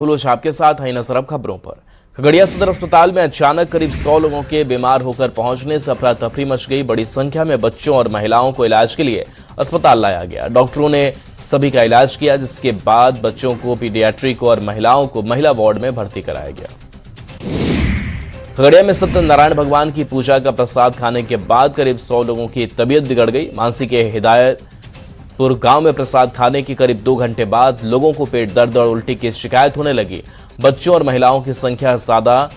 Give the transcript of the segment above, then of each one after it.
पुलोच आपके साथ है नजर अब खबरों पर। खगड़िया सदर अस्पताल में अचानक करीब 100 लोगों के बीमार होकर पहुंचने से अफरा तफरी मच गई। बड़ी संख्या में बच्चों और महिलाओं को इलाज के लिए अस्पताल लाया गया। डॉक्टरों ने सभी का इलाज किया, जिसके बाद बच्चों को पीडियाट्रिक और महिलाओं को महिला वार्ड में भर्ती कराया गया। खगड़िया में सत्यनारायण भगवान की पूजा का प्रसाद खाने के बाद करीब 100 लोगों की तबीयत बिगड़ गई। मानसी के हिदायतपुर गांव में प्रसाद खाने के करीब 2 घंटे बाद लोगों को पेट दर्द और उल्टी की शिकायत होने लगी। बच्चों और महिलाओं की संख्या ज्यादा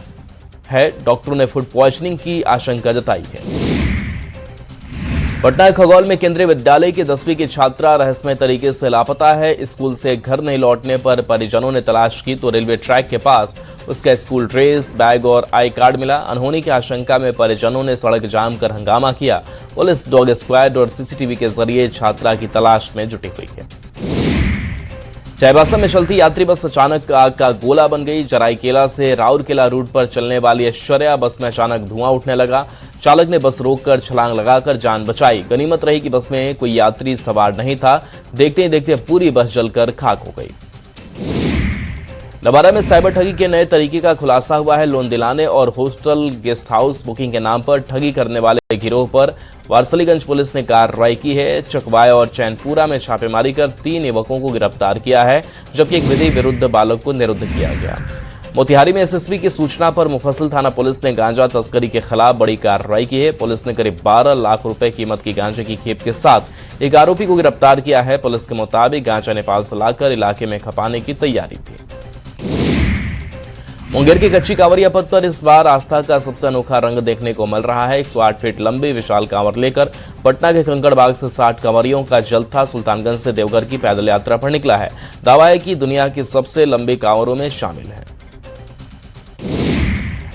है। डॉक्टरों ने फूड पॉइजनिंग की आशंका जताई है। पटना खगौल में केंद्रीय विद्यालय की 10वीं की छात्रा रहस्यमय तरीके से लापता है। स्कूल से घर नहीं लौटने पर परिजनों ने तलाश की तो रेलवे ट्रैक के पास उसका स्कूल ड्रेस, बैग और आई कार्ड मिला। अनहोनी की आशंका में परिजनों ने सड़क जाम कर हंगामा किया। पुलिस डॉग स्क्वाड और सीसीटीवी के जरिए छात्रा की तलाश में जुटी हुई है। चाईबासा में चलती यात्री बस अचानक आग का गोला बन गई। जराईकेला से राउरकेला रूट पर चलने वाली ऐश्वर्या बस में अचानक धुआं उठने लगा। चालक ने बस रोककर छलांग लगाकर जान बचाई। गनीमत रही कि बस में कोई यात्री सवार नहीं था। देखते ही देखते पूरी बस जलकर खाक हो गई। नवादा में साइबर ठगी के नए तरीके का खुलासा हुआ है। लोन दिलाने और हॉस्टल गेस्ट हाउस बुकिंग के नाम पर ठगी करने वाले गिरोह पर वारसलीगंज पुलिस ने कार्रवाई की है। चकवाय और चैनपुरा में छापेमारी कर 3 युवकों को गिरफ्तार किया है, जबकि एक विधि विरुद्ध बालक को निरुद्ध किया गया। मोतिहारी में एसएसबी की सूचना पर मुफस्सिल थाना पुलिस ने गांजा तस्करी के खिलाफ बड़ी कार्रवाई की है। पुलिस ने करीब 12 लाख रुपए कीमत की गांजे की खेप के साथ एक आरोपी को गिरफ्तार किया है। पुलिस के मुताबिक गांजा नेपाल से लाकर इलाके में खपाने की तैयारी थी। मुंगेर की कच्ची कांवरिया पथ पर इस बार आस्था का सबसे अनोखा रंग देखने को मिल रहा है। 108 फीट लंबी विशाल कांवर लेकर पटना के कंकड़बाग से 60 कांवरियों का जलथा सुल्तानगंज से देवघर की पैदल यात्रा पर निकला है। दावा है कि दुनिया की सबसे लंबी कांवरों में शामिल है।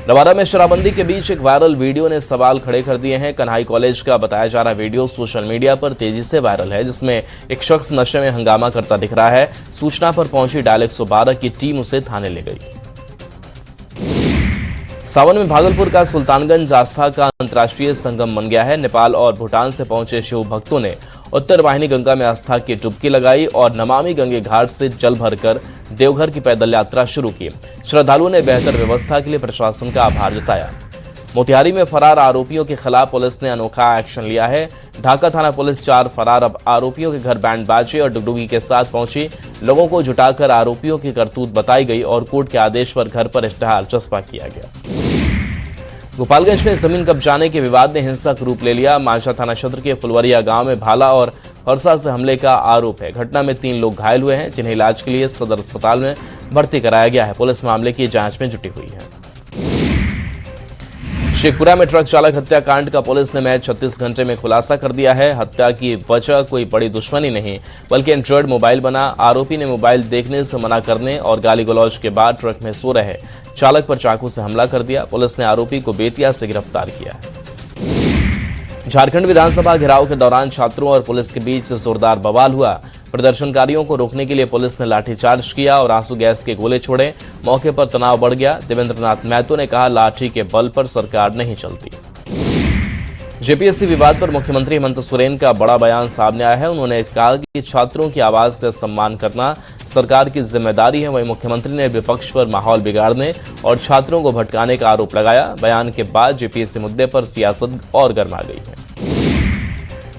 नवादा में शराबबंदी के बीच एक वायरल वीडियो ने सवाल खड़े कर दिए हैं। कन्हाई कॉलेज का बताया जा रहा वीडियो सोशल मीडिया पर तेजी से वायरल है, जिसमें एक शख्स नशे में हंगामा करता दिख रहा है। सूचना पर पहुंची डायल 112 की टीम उसे थाने ले गई। सावन में भागलपुर का सुल्तानगंज आस्था का अंतर्राष्ट्रीय संगम बन गया है। नेपाल और भूटान से पहुंचे शिव भक्तों ने उत्तर वाहिनी गंगा में आस्था की डुबकी लगाई और नमामि गंगे घाट से जल भरकर देवघर की पैदल यात्रा शुरू की। श्रद्धालुओं ने बेहतर व्यवस्था के लिए प्रशासन का आभार जताया। मोतिहारी में फरार आरोपियों के खिलाफ पुलिस ने अनोखा एक्शन लिया है। ढाका थाना पुलिस 4 फरार आरोपियों के घर बैंड बाजे और डुगडुगी के साथ पहुंची। लोगों को जुटाकर आरोपियों की करतूत बताई गई और कोर्ट के आदेश पर घर पर इश्तेहार चस्पा किया गया। गोपालगंज में जमीन कब्जाने के विवाद ने हिंसक रूप ले लिया। मांझा थाना क्षेत्र के फुलवरिया गांव में भाला और फरसा से हमले का आरोप है। घटना में 3 लोग घायल हुए हैं, जिन्हें इलाज के लिए सदर अस्पताल में भर्ती कराया गया है। पुलिस मामले की जांच में जुटी हुई है। शेखपुरा में ट्रक चालक हत्याकांड का पुलिस ने महज 36 घंटे में खुलासा कर दिया है। हत्या की वजह कोई बड़ी दुश्मनी नहीं, बल्कि एंड्रॉयड मोबाइल बना। आरोपी ने मोबाइल देखने से मना करने और गाली गलौज के बाद ट्रक में सो रहे चालक पर चाकू से हमला कर दिया। पुलिस ने आरोपी को बेतिया से गिरफ्तार किया है। झारखंड विधानसभा घेराव के दौरान छात्रों और पुलिस के बीच जोरदार बवाल हुआ। प्रदर्शनकारियों को रोकने के लिए पुलिस ने लाठीचार्ज किया और आंसू गैस के गोले छोड़े। मौके पर तनाव बढ़ गया। देवेंद्रनाथ महतो ने कहा, लाठी के बल पर सरकार नहीं चलती। जेपीएससी विवाद पर मुख्यमंत्री हेमंत सोरेन का बड़ा बयान सामने आया है। उन्होंने कहा कि छात्रों की आवाज का सम्मान करना सरकार की जिम्मेदारी है। वहीं मुख्यमंत्री ने विपक्ष पर माहौल बिगाड़ने और छात्रों को भटकाने का आरोप लगाया। बयान के बाद जेपीएससी मुद्दे पर सियासत और गर्मा गई है।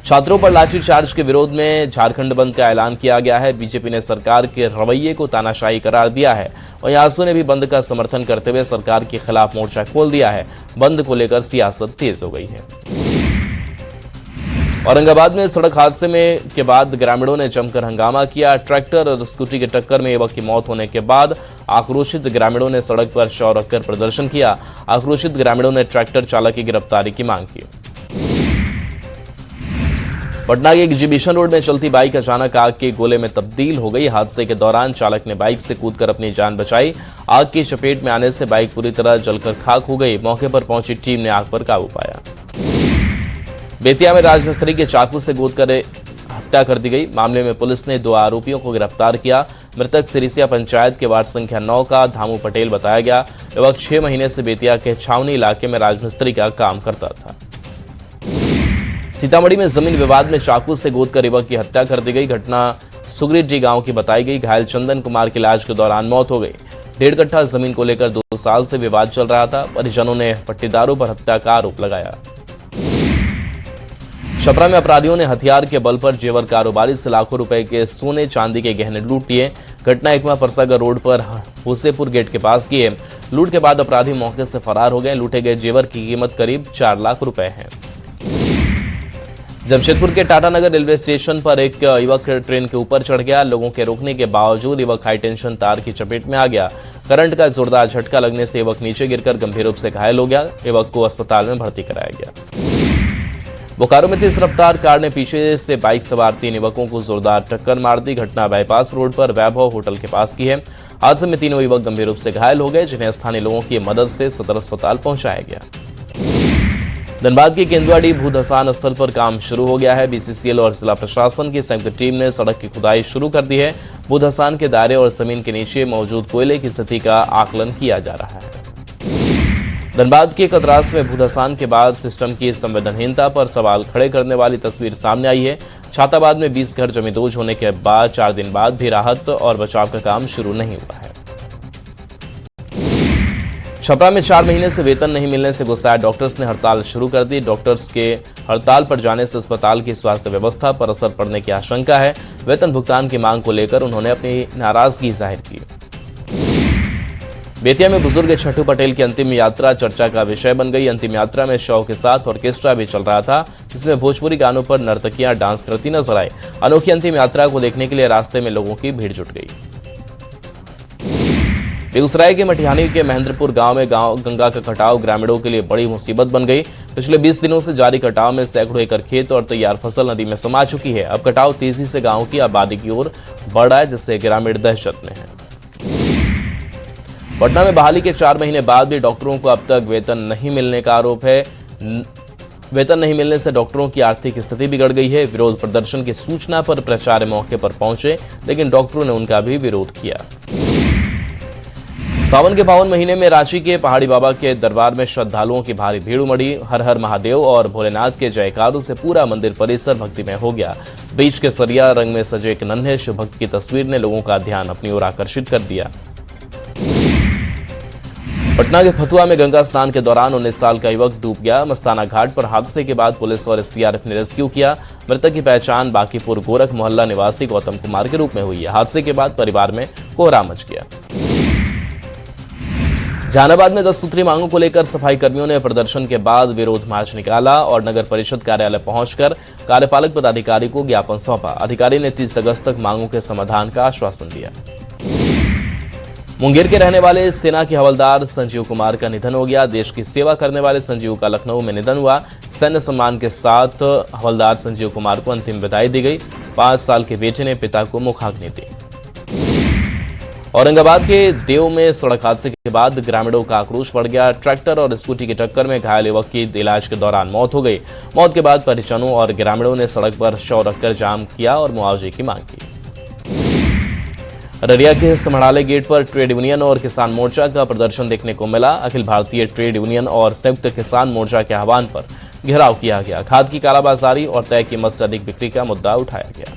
छात्रों पर लाठीचार्ज के विरोध में झारखंड बंद का ऐलान किया गया है। बीजेपी ने सरकार के रवैये को तानाशाही करार दिया है। वहीं आजसू ने भी बंद का समर्थन करते हुए सरकार के खिलाफ मोर्चा खोल दिया है। बंद को लेकर सियासत तेज हो गई है। औरंगाबाद में सड़क हादसे के बाद ग्रामीणों ने जमकर हंगामा किया। ट्रैक्टर और स्कूटी की टक्कर में युवक की मौत होने के बाद आक्रोशित ग्रामीणों ने सड़क पर शव रखकर प्रदर्शन किया। आक्रोशित ग्रामीणों ने ट्रैक्टर चालक की गिरफ्तारी की मांग की। पटना के एग्जीबिशन रोड में चलती बाइक अचानक आग के गोले में तब्दील हो गई। हादसे के दौरान चालक ने बाइक से कूदकर अपनी जान बचाई। आग की चपेट में आने से बाइक पूरी तरह जलकर खाक हो गई। मौके पर पहुंची टीम ने आग पर काबू पाया। बेतिया में राजमिस्त्री के चाकू से गोदकर हत्या कर दी गई। मामले में पुलिस ने 2 आरोपियों को गिरफ्तार किया। मृतक सिरिसिया पंचायत के वार्ड संख्या 9 का धामू पटेल बताया गया। युवक 6 महीने से बेतिया के छावनी इलाके में राजमिस्त्री का काम करता था। सीतामढ़ी में जमीन विवाद में चाकू से गोदकर युवक की हत्या कर दी गई। घटना सुगरीटी गांव की बताई गई। घायल चंदन कुमार की इलाज के दौरान मौत हो गई। 1.5 कट्ठा जमीन को लेकर 2 साल से विवाद चल रहा था। परिजनों ने पट्टीदारों पर हत्या का आरोप लगाया। छपरा में अपराधियों ने हथियार के बल पर जेवर कारोबारी से लाखों रुपए के सोने चांदी के गहने लूट लिए। घटना एकमा परसागर रोड पर हुसेपुर गेट के पास की है। लूट के बाद अपराधी मौके से फरार हो गए। लूटे गए जेवर की कीमत करीब 4 लाख रुपए है। जमशेदपुर के टाटानगर रेलवे स्टेशन पर एक युवक ट्रेन के ऊपर चढ़ गया। लोगों के रोकने के बावजूद युवक हाई टेंशन तार की चपेट में आ गया। करंट का जोरदार झटका लगने से युवक नीचे गिरकर गंभीर रूप से घायल हो गया। युवक को अस्पताल में भर्ती कराया गया। बोकारो में तेज रफ्तार कार ने पीछे से बाइक सवार 3 युवकों को जोरदार टक्कर मार दी। घटना बाईपास रोड पर वैभव होटल के पास की है। हादसे में तीनों युवक गंभीर रूप से घायल हो गए, जिन्हें स्थानीय लोगों की मदद से सदर अस्पताल पहुंचाया गया। धनबाद की केंदुआडी भू धसान स्थल पर काम शुरू हो गया है। बीसीसीएल और जिला प्रशासन की संयुक्त टीम ने सड़क की खुदाई शुरू कर दी है। भू धसान के दायरे और जमीन के नीचे मौजूद कोयले की स्थिति का आकलन किया जा रहा है। धनबाद के कतरास में भूधसान के बाद सिस्टम की संवेदनहीनता पर सवाल खड़े करने वाली तस्वीर सामने आई है। छाताबाद में 20 घर जमींदोज होने के बाद 4 दिन बाद भी राहत और बचाव का काम शुरू नहीं हुआ है। छपरा में 4 महीने से वेतन नहीं मिलने से गुस्साए डॉक्टर्स ने हड़ताल शुरू कर दी। डॉक्टर्स के हड़ताल पर जाने से अस्पताल की स्वास्थ्य व्यवस्था पर असर पड़ने की आशंका है। वेतन भुगतान की मांग को लेकर उन्होंने अपनी नाराजगी जाहिर की। बेतिया में बुजुर्ग छठू पटेल की अंतिम यात्रा चर्चा का विषय बन गई। अंतिम यात्रा में शव के साथ ऑर्केस्ट्रा भी चल रहा था, जिसमें भोजपुरी गानों पर नर्तकियां डांस करती नजर आई। अनोखी अंतिम यात्रा को देखने के लिए रास्ते में लोगों की भीड़ जुट गई। बेगूसराय के मटिहानी के महेंद्रपुर गांव में गंगा का कटाव ग्रामीणों के लिए बड़ी मुसीबत बन गई। पिछले 20 दिनों से जारी कटाव में सैकड़ों एकड़ खेत और तैयार फसल नदी में समा चुकी है। अब कटाव तेजी से गांव की आबादी की ओर बढ़ रहा है, जिससे ग्रामीण दहशत में है। पटना में बहाली के 4 महीने बाद भी डॉक्टरों को अब तक वेतन नहीं मिलने का आरोप है। वेतन नहीं मिलने से डॉक्टरों की आर्थिक स्थिति बिगड़ गई है। विरोध प्रदर्शन की सूचना पर प्राचार्य मौके पर पहुंचे, लेकिन डॉक्टरों ने उनका भी विरोध किया। सावन के पावन महीने में रांची के पहाड़ी बाबा के दरबार में श्रद्धालुओं की भारी भीड़ उमड़ी। हर हर महादेव और भोलेनाथ के जयकारों से पूरा मंदिर परिसर भक्तिमय हो गया। बीच के सरिया रंग में सजे एक नन्हे शिव भक्त की तस्वीर ने लोगों का ध्यान अपनी ओर आकर्षित कर दिया। पटना के फतुहा में गंगा स्नान के दौरान 19 साल का युवक डूब गया। मस्ताना घाट पर हादसे के बाद पुलिस और एसडीआरएफ ने रेस्क्यू किया। मृतक की पहचान बाकीपुर गोरख मोहल्ला निवासी गौतम कुमार के रूप में हुई है। हादसे के बाद परिवार में कोहराम मच गया। जहानाबाद में 10 सूत्री मांगों को लेकर सफाई कर्मियों ने प्रदर्शन के बाद विरोध मार्च निकाला और नगर परिषद कार्यालय पहुंचकर कार्यपालक पदाधिकारी को ज्ञापन सौंपा। अधिकारी ने 30 अगस्त तक मांगों के समाधान का आश्वासन दिया। मुंगेर के रहने वाले सेना के हवलदार संजीव कुमार का निधन हो गया। देश की सेवा करने वाले संजीव का लखनऊ में निधन हुआ। सैन्य सम्मान के साथ हवलदार संजीव कुमार को अंतिम विदाई दी गई। 5 साल के बेटे ने पिता को मुखाग्नि दी। औरंगाबाद के देव में सड़क हादसे के बाद ग्रामीणों का आक्रोश बढ़ गया। ट्रैक्टर और स्कूटी की टक्कर में घायल युवक की इलाज के दौरान मौत हो गई। मौत के बाद परिजनों और ग्रामीणों ने सड़क पर शव रखकर जाम किया और मुआवजे की मांग की। अररिया के समढ़ाले गेट पर ट्रेड यूनियन और किसान मोर्चा का प्रदर्शन देखने को मिला। अखिल भारतीय ट्रेड यूनियन और संयुक्त किसान मोर्चा के आह्वान पर घेराव किया गया। खाद की कालाबाजारी और तय कीमत से अधिक बिक्री का मुद्दा उठाया गया।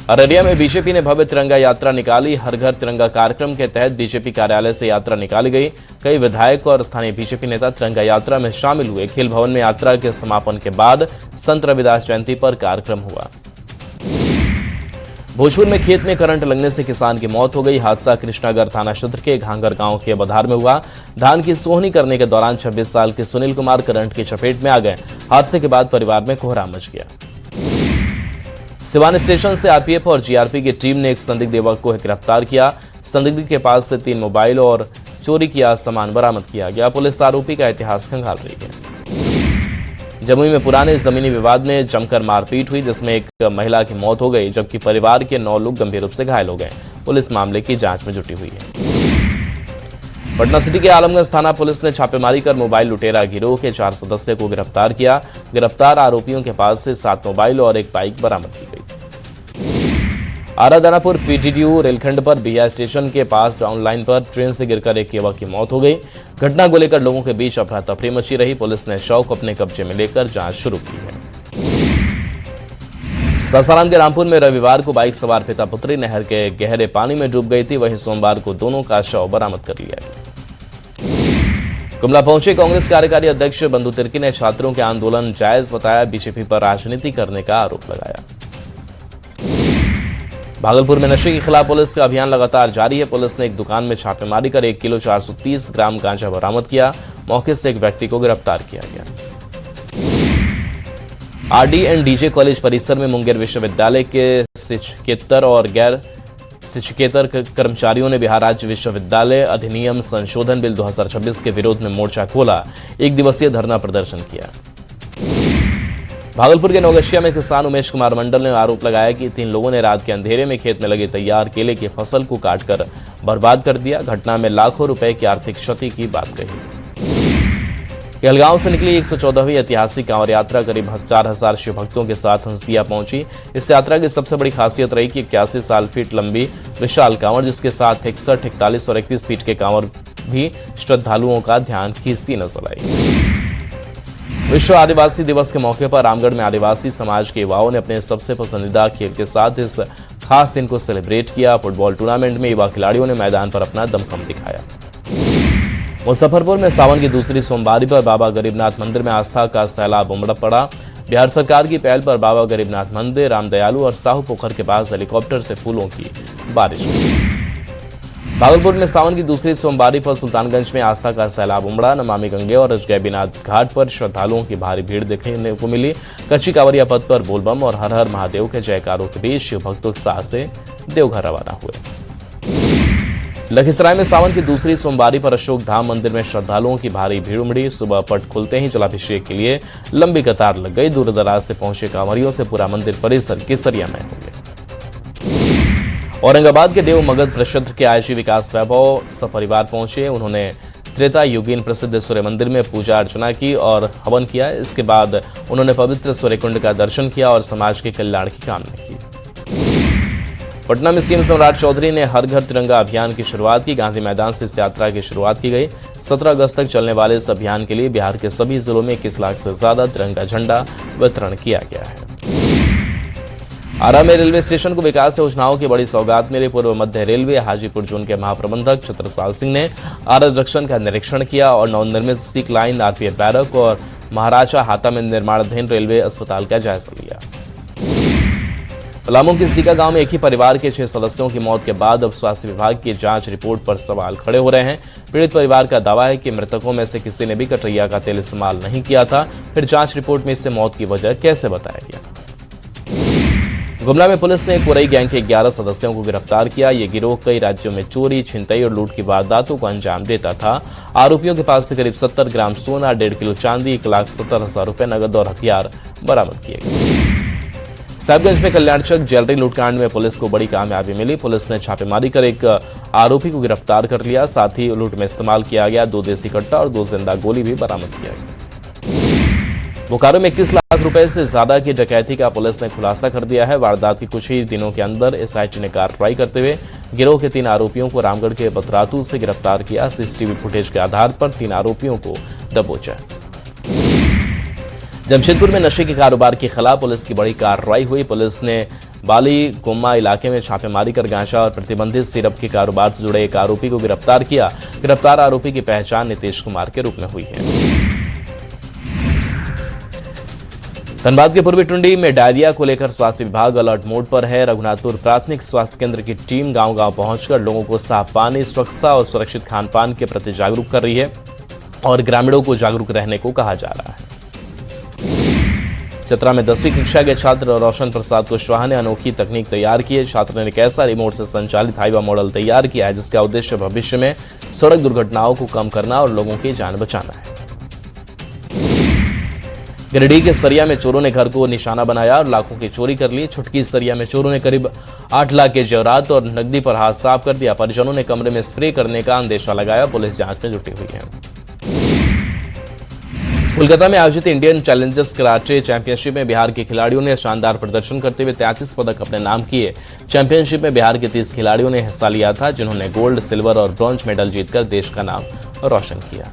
अररिया में बीजेपी ने भव्य तिरंगा यात्रा निकाली। हर घर तिरंगा कार्यक्रम के तहत बीजेपी कार्यालय से यात्रा निकाली गई। कई विधायक और स्थानीय बीजेपी नेता तिरंगा यात्रा में शामिल हुए। खेल भवन में यात्रा के समापन के बाद संत रविदास जयंती पर कार्यक्रम हुआ। भोजपुर में खेत में करंट लगने से किसान की मौत हो गई। हादसा कृष्णागर थाना क्षेत्र के घांगर गांव के बधार में हुआ। धान की सोहनी करने के दौरान 26 साल के सुनील कुमार करंट की चपेट में आ गए। हादसे के बाद परिवार में कोहराम मच गया। सिवान स्टेशन से आरपीएफ और जीआरपी की टीम ने एक संदिग्ध युवक को गिरफ्तार किया। संदिग्ध के पास से 3 मोबाइल और चोरी किया सामान बरामद किया गया। पुलिस आरोपी का इतिहास खंगाल रही है। जमुई में पुराने जमीनी विवाद में जमकर मारपीट हुई, जिसमें एक महिला की मौत हो गई, जबकि परिवार के 9 लोग गंभीर रूप से घायल हो गए। पुलिस मामले की जांच में जुटी हुई है। पटना सिटी के आलमगंज थाना पुलिस ने छापेमारी कर मोबाइल लुटेरा गिरोह के 4 सदस्य को गिरफ्तार किया। गिरफ्तार आरोपियों के पास से 7 मोबाइल और एक बाइक बरामद की गई। आरा दानापुर पीटीडीयू रेलखंड पर बिया स्टेशन के पास डाउन लाइन पर ट्रेन से गिरकर एक युवक की मौत हो गई। घटना को लेकर लोगों के बीच अफरा तफरी मची रही। पुलिस ने शव को अपने कब्जे में लेकर जांच शुरू की है। सासाराम के रामपुर में रविवार को बाइक सवार पिता पुत्री नहर के गहरे पानी में डूब गई थी। वहीं सोमवार को दोनों का शव बरामद कर लिया गया। गुमला पहुंचे कांग्रेस कार्यकारी अध्यक्ष बंधु तिर्की ने छात्रों के आंदोलन जायज बताया। बीजेपी पर राजनीति करने का आरोप लगाया। भागलपुर में नशे के खिलाफ पुलिस का अभियान लगातार जारी है। पुलिस ने एक दुकान में छापेमारी कर 1 किलो 430 ग्राम गांजा बरामद किया। मौके से एक व्यक्ति को गिरफ्तार किया गया। RD&DJ कॉलेज परिसर में मुंगेर विश्वविद्यालय के शिक्षकेतर और गैर शिक्षकेतर कर्मचारियों ने बिहार राज्य विश्वविद्यालय अधिनियम संशोधन बिल 2026 के विरोध में मोर्चा खोला। 1 दिवसीय धरना प्रदर्शन किया। भागलपुर के नौगछिया में किसान उमेश कुमार मंडल ने आरोप लगाया कि 3 लोगों ने रात के अंधेरे में खेत में लगे तैयार केले की फसल को काटकर बर्बाद कर दिया। घटना में लाखों रुपए की आर्थिक क्षति की बात कही। कहलगांव से निकली 114वीं ऐतिहासिक कांवड़ यात्रा करीब 4000 शिव भक्तों के साथ हंसदिया पहुंची। इस यात्रा की सबसे बड़ी खासियत रही कि 81 साल फीट लंबी विशाल कांवड़, जिसके साथ 61, 41 और 31 फीट के कांवड़ भी श्रद्धालुओं का ध्यान खींचती नजर आई। विश्व आदिवासी दिवस के मौके पर रामगढ़ में आदिवासी समाज के युवाओं ने अपने सबसे पसंदीदा खेल के साथ इस खास दिन को सेलिब्रेट किया। फुटबॉल टूर्नामेंट में युवा खिलाड़ियों ने मैदान पर अपना दमखम दिखाया। मुजफ्फरपुर में सावन की दूसरी सोमवारी पर बाबा गरीबनाथ मंदिर में आस्था का सैलाब उमड़ पड़ा। बिहार सरकार की पहल पर बाबा गरीबनाथ मंदिर, रामदयालु और साहू पोखर के पास हेलीकॉप्टर से फूलों की बारिश हुई। भागलपुर में सावन की दूसरी सोमवारी पर सुल्तानगंज में आस्था का सैलाब उमड़ा। नमामि गंगे और अजगैबीनाथ घाट पर श्रद्धालुओं की भारी भीड़ देखने को मिली। कच्ची कांवरिया पथ पर बोलबम और हर हर महादेव के जयकारों के बीच शिव भक्त उत्साह से देवघर रवाना हुए। लखीसराय में सावन की दूसरी सोमवारी पर अशोक धाम मंदिर में श्रद्धालुओं की भारी भीड़ उमड़ी। सुबह पट खुलते ही जलाभिषेक के लिए लंबी कतार लग गई। दूर दराज से पहुंचे कांवरियों से पूरा मंदिर परिसर केसरियामय हो गया। औरंगाबाद के देव मगध प्रसिद्ध के आयशी विकास वैभव सपरिवार पहुंचे। उन्होंने त्रेता युगीन प्रसिद्ध सूर्य मंदिर में पूजा अर्चना की और हवन किया। इसके बाद उन्होंने पवित्र सूर्यकुंड का दर्शन किया और समाज के कल्याण की कामना की। पटना में सीएम सम्राट चौधरी ने हर घर तिरंगा अभियान की शुरुआत की। गांधी मैदान से इस यात्रा की शुरुआत की गई। 17 अगस्त तक चलने वाले इस अभियान के लिए बिहार के सभी जिलों में 21 लाख से ज्यादा तिरंगा झंडा वितरण किया गया है। आरा में रेलवे स्टेशन को विकास योजनाओं की बड़ी सौगात मिली। पूर्व मध्य रेलवे हाजीपुर जोन के महाप्रबंधक छत्रसाल सिंह ने आरा जंक्शन का निरीक्षण किया और नवनिर्मित सिख लाइन, आरपीएफ बैरक और महाराजा हाता में निर्माणाधीन रेलवे अस्पताल का जायजा लिया। पलामू के सीका गांव में एक ही परिवार के 6 सदस्यों की मौत के बाद अब स्वास्थ्य विभाग की जांच रिपोर्ट पर सवाल खड़े हो रहे हैं। पीड़ित परिवार का दावा है कि मृतकों में से किसी ने भी कटरैया का तेल इस्तेमाल नहीं किया था। फिर जांच रिपोर्ट में इससे मौत की वजह कैसे बताया गया। गुमला में पुलिस ने कोरई गैंग के 11 सदस्यों को गिरफ्तार किया। ये गिरोह कई राज्यों में चोरी, छिनतई और लूट की वारदातों को अंजाम देता था। आरोपियों के पास से करीब 70 ग्राम सोना, 1.5 किलो चांदी, 1,70,000 रुपए नगद और हथियार बरामद किए गए। साहिबगंज में कल्याणचक ज्वेलरी लूटकांड में पुलिस को बड़ी कामयाबी मिली। पुलिस ने छापेमारी कर एक आरोपी को गिरफ्तार कर लिया। साथ ही लूट में इस्तेमाल किया गया 2 देसी कट्टा और 2 जिंदा गोली भी बरामद किया गया। बोकारो में 21 लाख रुपए से ज्यादा की डकैती का पुलिस ने खुलासा कर दिया है। वारदात के कुछ ही दिनों के अंदर एसआईटी ने कार्रवाई करते हुए गिरोह के 3 आरोपियों को रामगढ़ के बतरातू से गिरफ्तार किया। सीसीटीवी फुटेज के आधार पर 3 आरोपियों को दबोचा। जमशेदपुर में नशे के कारोबार के खिलाफ पुलिस की बड़ी कार्रवाई हुई। पुलिस ने बाली गोम्मा इलाके में छापेमारी कर गांजा और प्रतिबंधित सिरप के कारोबार से जुड़े एक आरोपी को गिरफ्तार किया। गिरफ्तार आरोपी की पहचान नीतीश कुमार के रूप में हुई है। धनबाद के पूर्वी टुंडी में डायरिया को लेकर स्वास्थ्य विभाग अलर्ट मोड पर है। रघुनाथपुर प्राथमिक स्वास्थ्य केंद्र की टीम गांव-गांव पहुंचकर लोगों को साफ पानी, स्वच्छता और सुरक्षित खान-पान के प्रति जागरूक कर रही है और ग्रामीणों को जागरूक रहने को कहा जा रहा है। चतरा में 10वीं कक्षा के छात्र रोशन प्रसाद कुशवाहा ने अनोखी तकनीक तैयार की है। छात्र ने एक ऐसा रिमोट से संचालित हाईवा मॉडल तैयार किया है जिसका उद्देश्य भविष्य में सड़क दुर्घटनाओं को कम करना और लोगों की जान बचाना है। गिरिडीह के सरिया में चोरों ने घर को निशाना बनाया और लाखों की चोरी कर ली। छुटकी सरिया में चोरों ने करीब 8 लाख के जेवरात और नकदी पर हाथ साफ कर दिया। परिजनों ने कमरे में स्प्रे करने का अंदेशा लगाया। पुलिस जांच में जुटी हुई है। कोलकाता में आयोजित इंडियन चैलेंजर्स कराटे चैंपियनशिप में बिहार के खिलाड़ियों ने शानदार प्रदर्शन करते हुए 33 पदक अपने नाम किए। चैंपियनशिप में बिहार के 30 खिलाड़ियों ने हिस्सा लिया था, जिन्होंने गोल्ड, सिल्वर और ब्रॉन्ज मेडल जीतकर देश का नाम रोशन किया।